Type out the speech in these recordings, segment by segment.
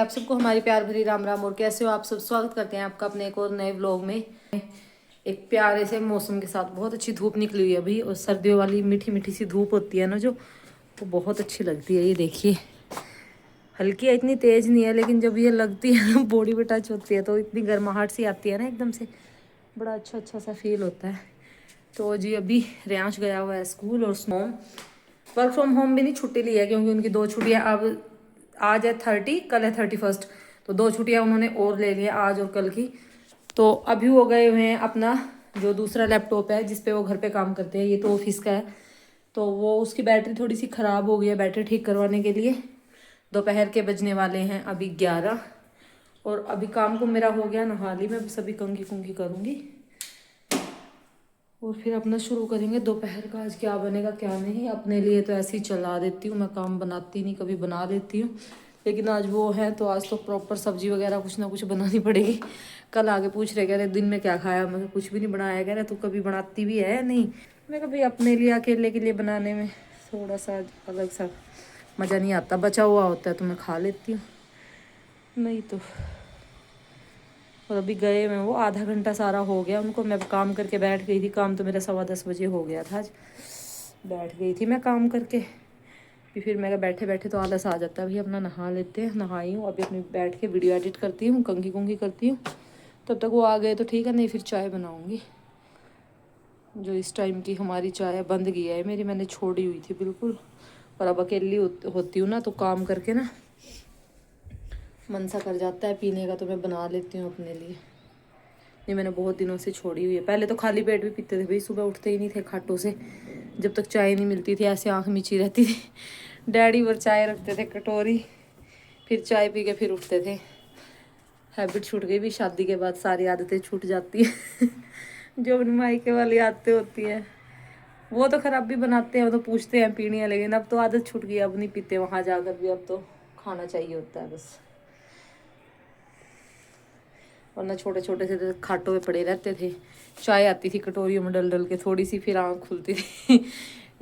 आप सबको हमारी प्यार भरी राम राम। और कैसे हो आप सब? स्वागत करते हैं आपका अपने एक और नए व्लॉग में। एक प्यारे से मौसम के साथ बहुत अच्छी धूप निकली हुई है अभी, और सर्दियों वाली मीठी मीठी सी धूप होती है ना जो, तो बहुत अच्छी लगती है। ये देखिए, हल्की है, इतनी तेज नहीं है, लेकिन जब ये लगती है ना, बॉडी पे टच होती है तो इतनी गर्माहट सी आती है ना एकदम से, बड़ा अच्छा अच्छा सा फील होता है। तो जी अभी रेयांश गया हुआ है स्कूल, और होम वर्क फ्रॉम होम भी नहीं, छुट्टी ली है क्योंकि उनकी 2 छुट्टियां अब, आज है 30, कल है 31st, तो 2 छुट्टियां उन्होंने और ले ली है, आज और कल की। तो अभी वो गए हुए हैं अपना जो दूसरा लैपटॉप है जिसपे वो घर पे काम करते हैं, ये तो ऑफिस का है, तो वो उसकी बैटरी थोड़ी सी ख़राब हो गई है, बैटरी ठीक करवाने के लिए। दोपहर के बजने वाले हैं अभी 11, और अभी काम को मेरा हो गया नहा ली, मैं बस अभी कंघी कुंघी करूँगी और फिर अपना शुरू करेंगे दोपहर का। आज क्या बनेगा क्या नहीं, अपने लिए तो ऐसे ही चला देती हूँ मैं, काम बनाती नहीं, कभी बना लेती हूँ, लेकिन आज वो है तो आज तो प्रॉपर सब्जी वगैरह कुछ ना कुछ बनानी पड़ेगी। कल आगे पूछ रहे, कह रहे दिन में क्या खाया, मैं कुछ भी नहीं बनाया, कह रहे तू कभी बनाती भी है नहीं। मैं कभी अपने लिए अकेले के लिए बनाने में थोड़ा सा अलग सा मज़ा नहीं आता, बचा हुआ होता है तो मैं खा लेती हूँ, नहीं तो। और अभी गए मैं, वो आधा घंटा सारा हो गया उनको, मैं काम करके बैठ गई थी, काम तो मेरा 10:15 बजे हो गया था आज, बैठ गई थी मैं काम करके। फिर मैं बैठे बैठे तो आलस आ जाता है, अभी अपना नहा लेते हैं, नहाई हूँ अभी, अपनी बैठ के वीडियो एडिट करती हूँ, कंघी कुंघी करती हूँ, तब तक वो आ गए तो ठीक है, नहीं फिर चाय बनाऊँगी। जो इस टाइम की हमारी चाय बंद गई है मेरी, मैंने छोड़ी हुई थी बिल्कुल, और अब अकेली होती हूँ ना तो काम करके ना मन सा कर जाता है पीने का, तो मैं बना लेती हूँ अपने लिए। नहीं, मैंने बहुत दिनों से छोड़ी हुई है, पहले तो खाली पेट भी पीते थे भाई, सुबह उठते ही नहीं थे खाटों से, जब तक चाय नहीं मिलती थी ऐसे आँख मिची रहती थी। डैडी और चाय रखते थे कटोरी, फिर चाय पी के फिर उठते थे। हैबिट छूट गई भी, शादी के बाद सारी आदतें छूट जाती है। जो अपनी मायके वाली आदतें होती हैं, वो तो खराब भी बनाते हैं, वो तो पूछते हैं पीनी है, लेकिन अब तो आदत छूट गई, अब नहीं पीते वहाँ जाकर भी, अब तो खाना चाहिए होता है बस। वरना छोटे छोटे से तो खाटों में पड़े रहते थे, चाय आती थी कटोरियों में डल डल के थोड़ी सी, फिर आँख खुलती थी।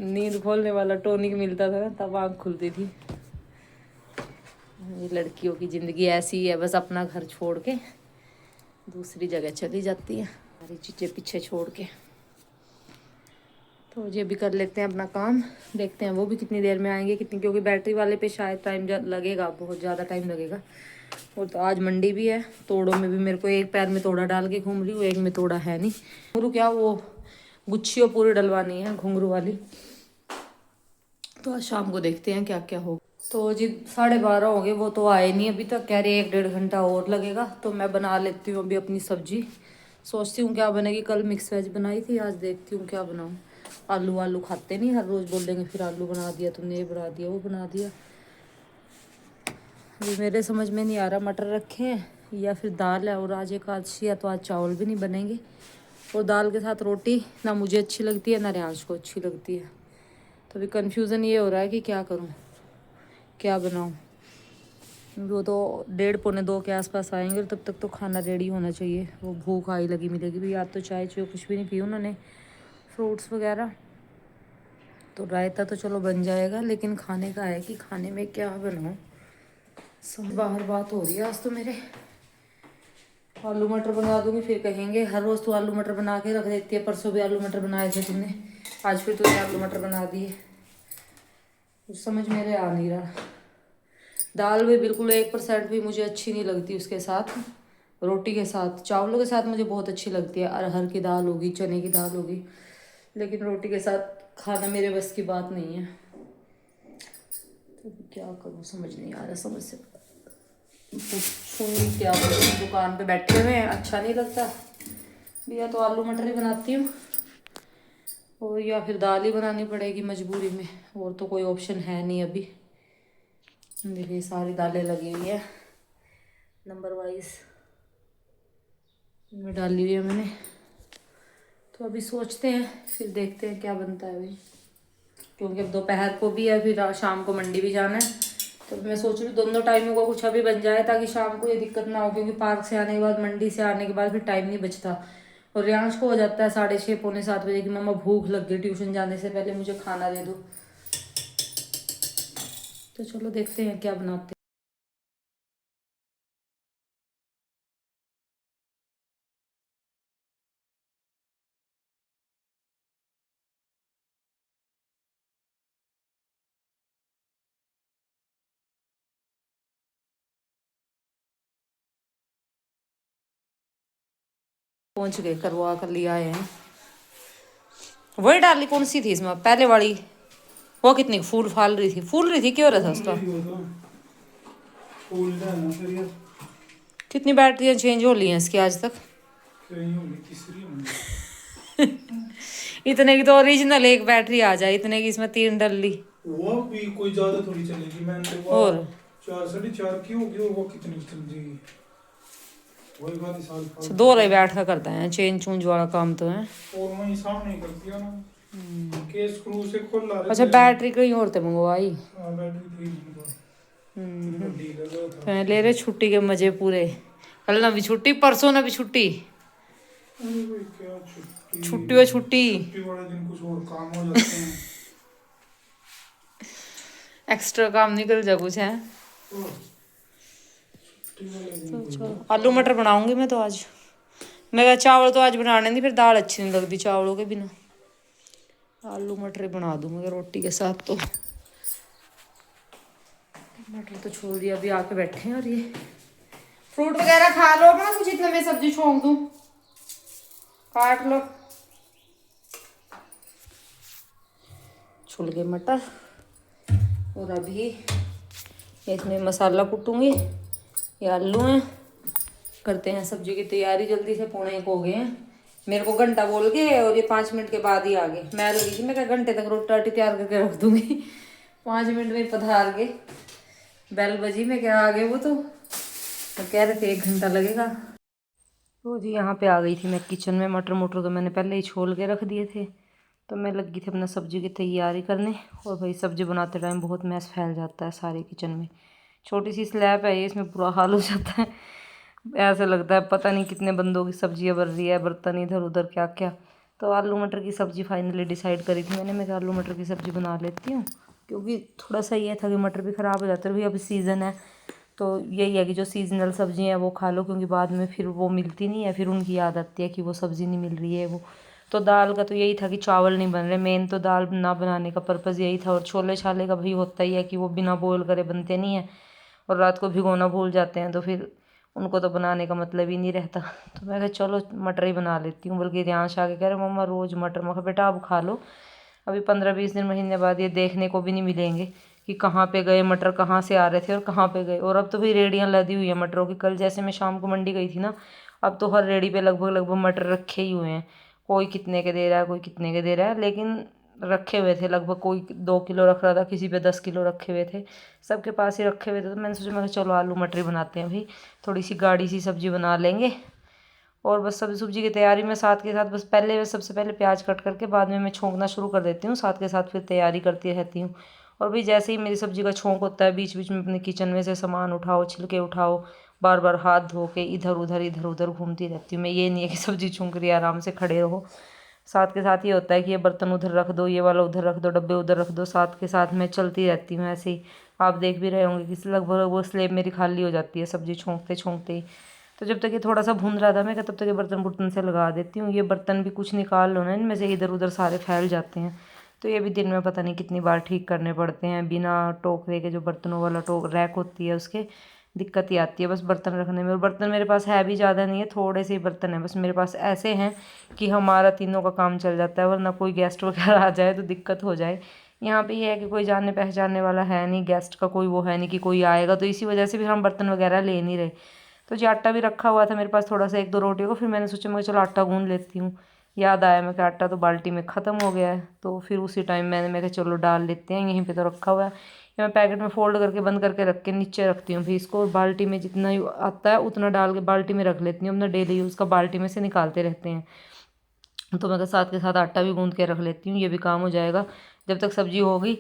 नींद खोलने वाला टॉनिक मिलता था ना, तब आँख खुलती थी। ये लड़कियों की ज़िंदगी ऐसी है, बस अपना घर छोड़ के दूसरी जगह चली जाती है, सारी चीज़ें पीछे छोड़ के। तो ये भी कर लेते हैं अपना काम, देखते हैं वो भी कितनी देर में आएंगे, कितनी, क्योंकि बैटरी वाले पे शायद टाइम लगेगा, बहुत ज़्यादा टाइम लगेगा। और तो आज मंडी भी है, तोड़ों में भी मेरे को एक पैर में तोड़ा डाल के घूम रही हूँ, एक में तोड़ा है नहीं। घुंघरू क्या, वो गुच्छियों पूरी डलवानी है घुंघरू वाली, तो आज शाम को देखते हैं क्या क्या हो। तो जी 12:30 हो गए, वो तो आए नहीं अभी तक, कह रहे 1-1.5 घंटा और लगेगा, तो मैं बना लेती हूँ अभी अपनी सब्जी। सोचती हूँ क्या बनेगी, कल मिक्स वेज बनाई थी, आज देखती हूँ क्या बनाऊँ। आलू आलू खाते नहीं, हर रोज़ बोलेंगे फिर आलू बना दिया तुमने, ये बना दिया वो बना दिया। ये मेरे समझ में नहीं आ रहा, मटर रखे हैं या फिर दाल है, और आज एकादशी है तो आज चावल भी नहीं बनेंगे, और दाल के साथ रोटी ना मुझे अच्छी लगती है ना रेयांश को अच्छी लगती है। तो अभी कन्फ्यूज़न ये हो रहा है कि क्या करूँ, क्या बनाऊँ। वो तो 1:30-1:45 के आसपास आएंगे, तब तक तो खाना रेडी होना चाहिए, वो भूख आई लगी मिलेगी भी। आज तो चाय चाय कुछ भी नहीं पी उन्होंने, फ्रूट्स वगैरह, तो रायता तो चलो बन जाएगा, लेकिन खाने का है कि खाने में क्या बनाऊँ। सब बाहर बात हो रही है आज तो मेरे। आलू मटर बना दूंगी, फिर कहेंगे हर रोज़ तो आलू मटर बना के रख देती है, परसों भी आलू मटर बनाए थे तुमने, आज फिर तुमने आलू मटर बना दिए, कुछ समझ मेरे आ नहीं रहा। दाल भी बिल्कुल 1% भी मुझे अच्छी नहीं लगती उसके साथ, रोटी के साथ, चावलों के साथ मुझे बहुत अच्छी लगती है, अरहर की दाल होगी, चने की दाल होगी, लेकिन रोटी के साथ खाना मेरे बस की बात नहीं है। तो क्या करूँ समझ नहीं आ रहा, समझ से पूछूंगी क्या करूँ। दुकान पे बैठे हुए हैं, अच्छा नहीं लगता भैया, तो आलू मटर ही बनाती हूँ, और या फिर दाल ही बनानी पड़ेगी मजबूरी में, और तो कोई ऑप्शन है नहीं अभी। देखिए सारी दालें लगी हुई है नंबर वाइज, इनमें डाली हुई है मैंने, तो अभी सोचते हैं फिर देखते हैं क्या बनता है अभी, क्योंकि अब दोपहर को भी है, फिर शाम को मंडी भी जाना है, तो मैं सोच रही हूँ दोनों टाइमों का कुछ अभी बन जाए, ताकि शाम को ये दिक्कत ना हो, क्योंकि पार्क से आने के बाद, मंडी से आने के बाद फिर टाइम नहीं बचता, और रियांश को हो जाता है 6:30-6:45 की, मम्मा भूख लग गई, ट्यूशन जाने से पहले मुझे खाना दे दो। तो चलो देखते हैं क्या बनाते हैं। पहुंच गए, करवा कर लिया आए हैं। वही डाली कौन सी थी इसमें पहले वाली? वो कितनी फूल फाल रही थी, फूल रही थी, क्यों रहा था उसका? कितनी बैटरियां चेंज हो ली हैं इसकी आज तक? इतने की तो ओरिजिनल एक बैटरी आ जाए, इतने की इसमें 3 डल ली। वो भी कोई ज्यादा थोड़ी चलेगी, मैंने तो और 4 4.5 की होगी, और वो कितनी चल जाएगी? वही बात ही साल दो रहे बैठ का करता है चेंज चूंज वाला काम तो है। और वही सामने ही करती है ना, के स्क्रू से खोल ला रहे। अच्छा बैटरी कहीं और ते मंगवाई? हां बैटरी थी इनको, डील लगा था। तो ले रहे छुट्टी के मजे पूरे। कल ना भी छुट्टी, परसों ना भी छुट्टी। अरे भाई क्या छुट्टी, छुट्टी व छुट्टी वाले दिन कुछ और काम हो जाते हैं। एक्स्ट्रा काम निकल जा कुछ है। तो चलो आलू मटर बनाऊंगी मैं तो आज। मैं चावल तो आज बनाने नहीं, फिर दाल अच्छी नहीं लगती चावलों के बिना। आलू मटर ही बना दूँ मगर रोटी के साथ। तो मटर तो छोड़ दिया, अभी आके बैठे हैं। और ये फ्रूट वगैरह खा लो अपना, कुछ इतना मैं सब्जी छोंक दूँ, काट लो। छुल गए मटर, और अभी इसमें मसाला कूटूंगी। ये आलू हैं, करते हैं सब्जी की तैयारी जल्दी से। 1:45 हो गए हैं। मेरे को घंटा बोल के और ये 5 मिनट के बाद ही आ गए। मैं लगी थी मैं क्या घंटे तक रोटी राटी तैयार करके रख दूंगी। 5 मिनट में पधार गए, बेल बजी में क्या आ गए वो। तो कह रहे थे 1 घंटा लगेगा। तो जी यहाँ पे आ गई थी मैं किचन में। मटर मुटर तो मैंने पहले ही छोल के रख दिए थे, तो मैं लगी थी अपना सब्जी की तैयारी करने। और भाई सब्जी बनाते टाइम बहुत मैस फैल जाता है सारे किचन में। छोटी सी स्लैब है ये, इसमें बुरा हाल हो जाता है। ऐसा लगता है पता नहीं कितने बंदों की सब्जियाँ बन रही है, बर्तन इधर उधर क्या क्या। तो आलू मटर की सब्ज़ी फाइनली डिसाइड करी थी मैंने। मैं आलू मटर की सब्ज़ी बना लेती हूँ, क्योंकि थोड़ा सा ये था कि मटर भी ख़राब हो जाते हैं। भाई अभी सीज़न है, तो यही है कि जो सीजनल सब्ज़ी हैं वो खा लो, क्योंकि बाद में फिर वो मिलती नहीं है, फिर उनकी याद आती है कि वो सब्ज़ी नहीं मिल रही है वो। तो दाल का तो यही था कि चावल नहीं बन रहे, मेन तो दाल ना बनाने का पर्पज़ यही था। और छोले छाले का भी होता ही है कि वो बिना बॉयल करे बनते नहीं हैं, और रात को भिगोना भूल जाते हैं, तो फिर उनको तो बनाने का मतलब ही नहीं रहता। तो मैं कहा चलो मटर ही बना लेती हूँ। बल्कि रियांश आके कह रहे मम्मा रोज़ मटर। मैं कहा बेटा अब खा लो, अभी 15-20 दिन महीने बाद ये देखने को भी नहीं मिलेंगे कि कहाँ पे गए मटर, कहाँ से आ रहे थे और कहाँ पे गए। और अब तो भाई रेडियाँ लदी हुई हैं मटरों की। कल जैसे मैं शाम को मंडी गई थी ना, अब तो हर रेडी पे लगभग मटर रखे ही हुए हैं। कोई कितने के दे रहा है, कोई कितने के दे रहा है, लेकिन रखे हुए थे लगभग। कोई 2 किलो रख रहा था, किसी पे 10 किलो रखे हुए थे, सबके पास ही रखे हुए थे। तो मैंने सोचा मैं चलो आलू मटर बनाते हैं भाई, थोड़ी सी गाढ़ी सी सब्ज़ी बना लेंगे। और बस सब्जी सब्जी की तैयारी में साथ के साथ बस पहले सबसे पहले प्याज कट करके बाद में मैं छोंकना शुरू कर देती हूँ, साथ के साथ फिर तैयारी करती रहती हूँ। और भी जैसे ही मेरी सब्ज़ी का छोंक होता है, बीच बीच में अपने किचन में से सामान उठाओ, छिलके उठाओ, बार बार हाथ धो के इधर उधर घूमती रहती हूँ मैं। ये नहीं है कि सब्ज़ी छौंक रही है आराम से खड़े रहो। साथ के साथ ये होता है कि ये बर्तन उधर रख दो, ये वाला उधर रख दो, डब्बे उधर रख दो। साथ के साथ मैं चलती रहती हूँ ऐसे ही। आप देख भी रहे होंगे कि लगभग वो स्लेब मेरी खाली हो जाती है सब्ज़ी छोंकते छोंकते ही। तो जब तक ये थोड़ा सा भून रहा था मैं तब तक ये बर्तन से लगा देती हूँ। ये बर्तन भी कुछ निकाल लो ना इनमें से, इधर उधर सारे फैल जाते हैं। तो ये भी दिन में पता नहीं कितनी बार ठीक करने पड़ते हैं। बिना टोकरे के जो बर्तनों वाला रैक होती है उसके दिक्कत ही आती है बस बर्तन रखने में। और बर्तन मेरे पास है भी ज़्यादा नहीं है, थोड़े से ही बर्तन हैं बस मेरे पास। ऐसे हैं कि हमारा तीनों का काम चल जाता है, वरना कोई गेस्ट वगैरह आ जाए तो दिक्कत हो जाए। यहाँ पे ये है कि कोई जानने पहचानने वाला है नहीं, गेस्ट का कोई वो है नहीं कि कोई आएगा, तो इसी वजह से भी हम बर्तन वगैरह ले नहीं रहे। तो जो आटा भी रखा हुआ था मेरे पास थोड़ा सा 1-2 रोटियों को, फिर मैंने सोचा मैं चलो आटा गूंद लेती हूँ। याद आया मैं कि आटा तो बाल्टी में ख़त्म हो गया है, तो फिर उसी टाइम मैं कहा चलो डाल लेते हैं, यहीं पे तो रखा हुआ है। ये मैं पैकेट में फोल्ड करके बंद करके रख के नीचे रखती हूँ। फिर इसको बाल्टी में जितना आता है उतना डाल के बाल्टी में रख लेती हूँ। अपना डेली यूज़ का बाल्टी में से निकालते रहते हैं। तो मैं साथ के साथ आटा भी गूंद के रख लेती हूँ, ये भी काम हो जाएगा। जब तक सब्जी होगी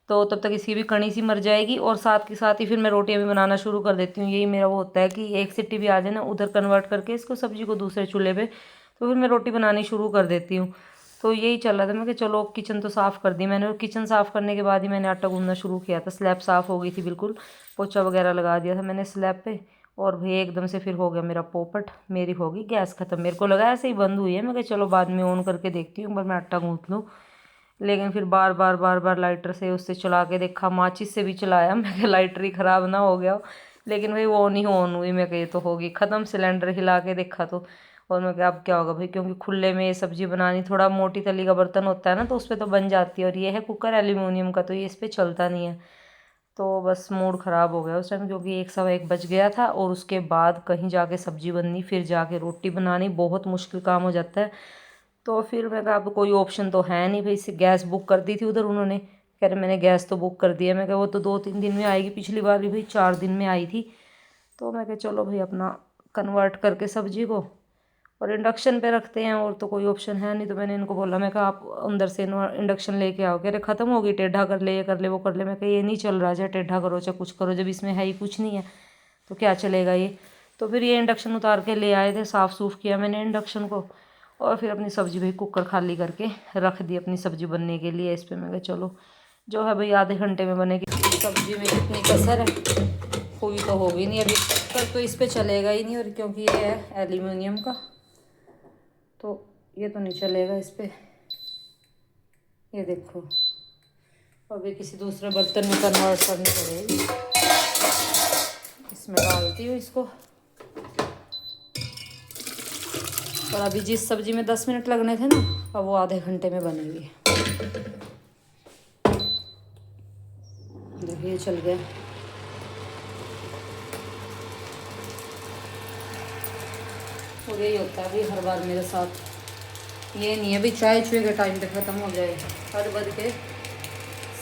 तो तब तक इसकी भी कणी सी मर जाएगी, और साथ के साथ ही फिर मैं रोटियां भी बनाना शुरू कर देती हूँ। यही मेरा वो होता है कि एक सीटी भी आ जाए ना उधर कन्वर्ट करके इसको सब्जी को दूसरे चूल्हे पे, तो फिर मैं रोटी बनानी शुरू कर देती हूँ। तो यही चल रहा था। मैं कि चलो किचन तो साफ़ कर दी मैंने, और किचन साफ़ करने के बाद ही मैंने आटा गूंदना शुरू किया था। स्लैब साफ़ हो गई थी बिल्कुल, पोछा वगैरह लगा दिया था मैंने स्लैब पे। और भाई एकदम से फिर हो गया मेरा पोपट, मेरी होगी गैस ख़त्म। मेरे को लगा ऐसे ही बंद हुई है, मैं कहा चलो बाद में ऑन करके देखती हूँ, एक बार मैं आटा गूंथ लूँ। लेकिन फिर बार बार लाइटर से उससे चला के देखा, माचिस से भी चलाया, मैं कहा लाइटर ही ख़राब ना हो गया हो। लेकिन भाई वो नहीं ऑन हुई। मैं कही तो होगी ख़त्म। सिलेंडर हिला के देखा तो और मैं क्या अब क्या होगा भाई, क्योंकि खुले में ये सब्जी बनानी, थोड़ा मोटी तली का बर्तन होता है ना तो उस पर तो बन जाती है, और ये है कुकर एल्यूमिनियम का तो ये इस पर चलता नहीं है। तो बस मूड ख़राब हो गया उस टाइम, क्योंकि 1 सवा 1 बज गया था और उसके बाद कहीं जाके सब्जी बननी, फिर जाके रोटी बनानी, बहुत मुश्किल काम हो जाता है। तो फिर मैं कहा अब कोई ऑप्शन तो है नहीं भाई, से गैस बुक कर दी थी उधर उन्होंने, कह रहे मैंने गैस तो बुक कर दिया। मैं कहा वो तो 2-3 दिन में आएगी, पिछली बार भी भाई 4 दिन में आई थी। तो मैं कहा चलो भाई अपना कन्वर्ट करके सब्जी को और इंडक्शन पे रखते हैं, और तो कोई ऑप्शन है नहीं। तो मैंने इनको बोला, मैं कहा आप अंदर से इंडक्शन लेके आओ, कह रहे ख़त्म होगी, टेढ़ा कर ले, ये कर ले, वो कर ले। मैं कहा ये नहीं चल रहा, चाहे टेढ़ा करो चाहे कुछ करो, जब इसमें है ही कुछ नहीं है तो क्या चलेगा ये। तो फिर ये इंडक्शन उतार के ले आए थे, साफ़ सूफ़ किया मैंने इंडक्शन को, और फिर अपनी सब्ज़ी भाई कुकर खाली करके रख दी अपनी सब्ज़ी बनने के लिए इस पर। मैं कहा चलो जो है भाई आधे घंटे में बनेगी। सब्ज़ी में कितनी कसर है, कोई तो होगी नहीं अभी तक, तो इस पर चलेगा ही नहीं, और क्योंकि ये है एल्यूमिनियम का तो ये तो नहीं चलेगा इस पर। ये देखो अभी किसी दूसरे बर्तन में कन्वर्ट करनी पड़ेगी। इसमें डालती हूँ इसको, और अभी जिस सब्जी में 10 मिनट लगने थे ना, अब वो आधे घंटे में बनेगी। देखिए चल गया। और यही होता है अभी हर बार मेरे साथ, ये नहीं है भी चाय चुए के टाइम पे ख़त्म हो जाए, हर बार के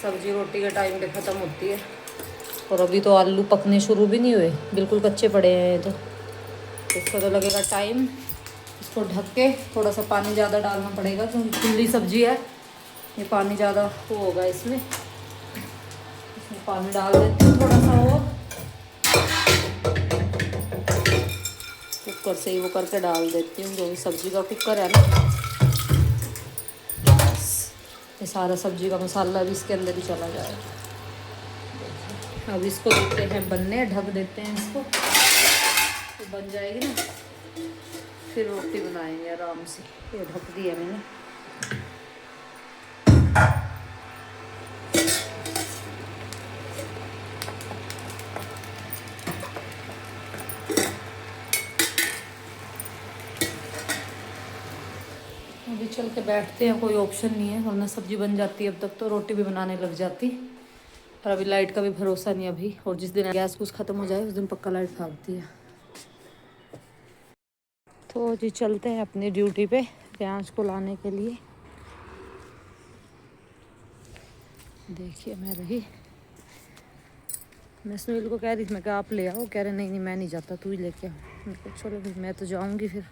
सब्जी रोटी के टाइम पे ख़त्म होती है। और अभी तो आलू पकने शुरू भी नहीं हुए, बिल्कुल कच्चे पड़े हैं ये तो। इसको तो लगेगा टाइम। इसको ढक के थोड़ा सा पानी ज़्यादा डालना पड़ेगा क्योंकि खुली सब्जी है, ये पानी ज़्यादा वो होगा इसमें पानी डाल देती हूँ थोड़ा सा, और कुकर से ही वो करके डाल देती हूँ, जो भी सब्जी का कुकर है ना। ये सारा सब्जी का मसाला भी इसके अंदर ही चला जाएगा। अब इसको देते हैं बनने, ढक देते हैं इसको, तो बन जाएगी ना, फिर रोटी बनाएंगे आराम से। ये ढक दिया मैंने। अभी चल के बैठते हैं, कोई ऑप्शन नहीं है, वरना सब्जी बन जाती अब तक तो रोटी भी बनाने लग जाती। और अभी लाइट का भी भरोसा नहीं अभी, और जिस दिन गैस कुछ ख़त्म हो जाए उस दिन पक्का लाइट भागती है। तो जी चलते हैं अपनी ड्यूटी पे प्याज को लाने के लिए। देखिए मैं रही, मैं सुनील को कह रही थी, मैं कहा आप ले आओ, कह रहे नहीं नहीं मैं नहीं जाता, तू ही लेके आओ। मैं कहा चलो फिर मैं तो जाऊँगी फिर।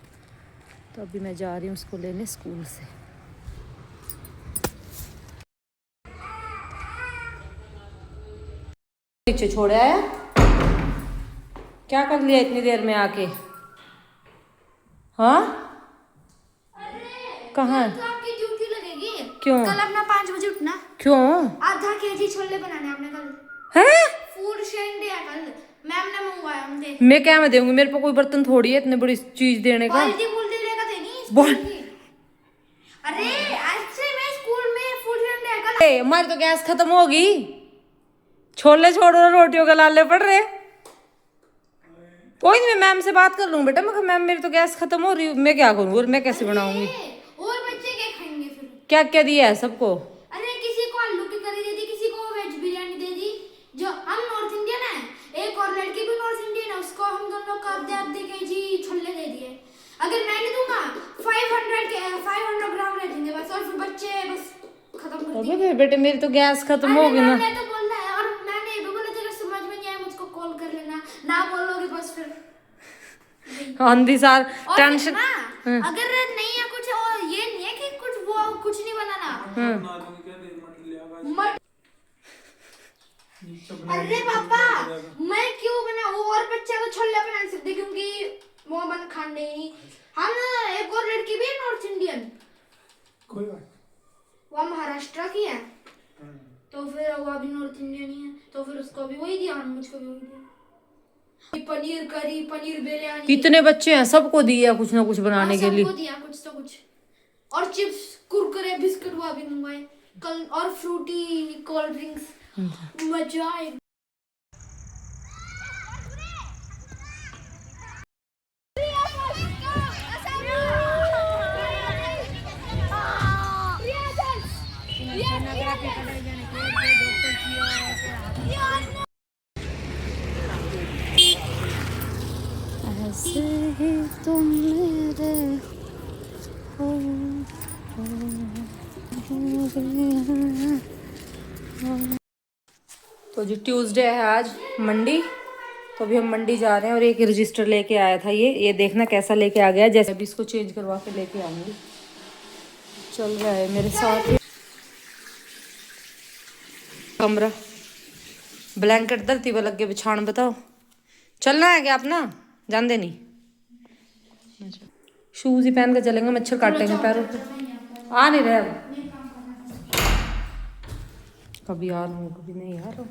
तो अभी मैं जा रही हूँ उसको लेने स्कूल से। पीछे छोड़ आया, क्या कर लिया इतनी देर में आके? हाँ कहाँ? तो आपकी ड्यूटी लगेगी। क्यों? कल अपना 5 बजे उठना। क्यों? आधा केजी छोले बनाने आपने कल। हैं? फूड शेयर डे है कल, मैम ने मंगवाया हमसे। मैं क्या मैं दूंगी, मेरे पे कोई बर्तन थोड़ी है इतनी बड़ी चीज देने का। बाल्टी बुल्टी लेकर देनी बोल। स्कूल की। अरे ऐसे में स्कूल में फूड शेयर डे है कल। ए, हमारी तो गैस खत्म होगी, छोले छोड़ो रोटियों के लाले पड़ रहे। कोई नहीं, मैं मैम से बात कर लूँ बेटा। मैं मैम मेरी तो गैस खत्म हो रही, मैं क्या करूँ और मैं कैसे बनाऊंगी? और बच्चे क्या खाएंगे फिर? क्या क्या दिया है सबको? अरे किसी को आलू की करी दे दी, किसी को वेज बिरयानी दे दी। जो हम नॉर्थ इंडियन है, एक और लड़की भी नॉर्थ इंडियन है, उसको हम दोनों को आधे केजी छोले दे दिए। अगर मैं नहीं दूंगा 500 ग्राम रह जाएंगे बस, और फिर बच्चे बस खत्म कर देंगे। बेटे मेरी तो गैस खत्म होगी ना। मैं तो बोल रहा है, और मैंने ये भी बोला तेरे समझ में नहीं आया मुझको कॉल कर लेना, ना बोलोगे बस फिर आंधी सार टेंशन। अगर नहीं है कुछ, और ये नहीं है कि कुछ वो कुछ नहीं बनाना। अरे पापा मैं क्यों बनाऊं? और बच्चा तो छोले बना नहीं सकते क्योंकि वो बन खाने नहीं। हम एक और लड़की भी है नॉर्थ इंडियन, कोई बात वो महाराष्ट्र की है, तो फिर वो अभी नॉर्थ इंडियन ही है, तो फिर उसको भी वही दिया, मुझको भी वही दिया। पनीर करी, पनीर बिरयानी। कितने बच्चे हैं, सबको दिया कुछ ना कुछ बनाने के लिए। सबको दिया कुछ तो कुछ, और चिप्स कुरकुरे बिस्कुट वो भी मंगवाए कल, और फ्रूटी कोल्ड ड्रिंक्स। मजा आए। जैसे ही तुम मेरे हो तो जी ट्यूसडे है आज, मंडी। तो अभी हम मंडी जा रहे हैं और एक रजिस्टर लेके आया था ये देखना कैसा लेके आ गया। जैसे अभी इसको चेंज करवा के लेके आऊंगी। चल रहा है मेरे साथ कमरा, ब्लैंकेट धरती पर लग के बिछाण। बताओ चलना है क्या अपना? जान दे नहीं, शूज ही पहन के चलेंगे, मच्छर काटेंगे पैरों पे। आ नहीं रहे अब, कभी आ रहा हूँ कभी नहीं आ रहा हूँ।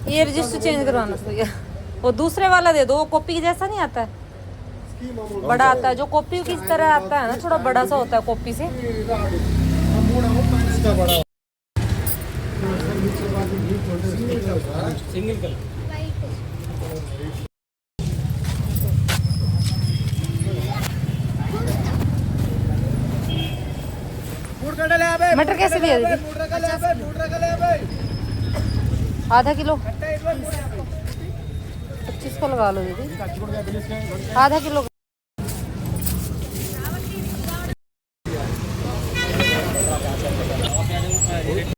ये रजिस्टर चेंज करवाना था भैया। वो दूसरे वाला दे दो, वो कॉपी के जैसा नहीं आता है, बड़ा आता है। जो कॉपी की तरह आता है ना, थोड़ा बड़ा सा होता है कॉपी से। मटर कैसे दिया दीदी? आधा किलो 25 को लगा लो दीदी, आधा किलो।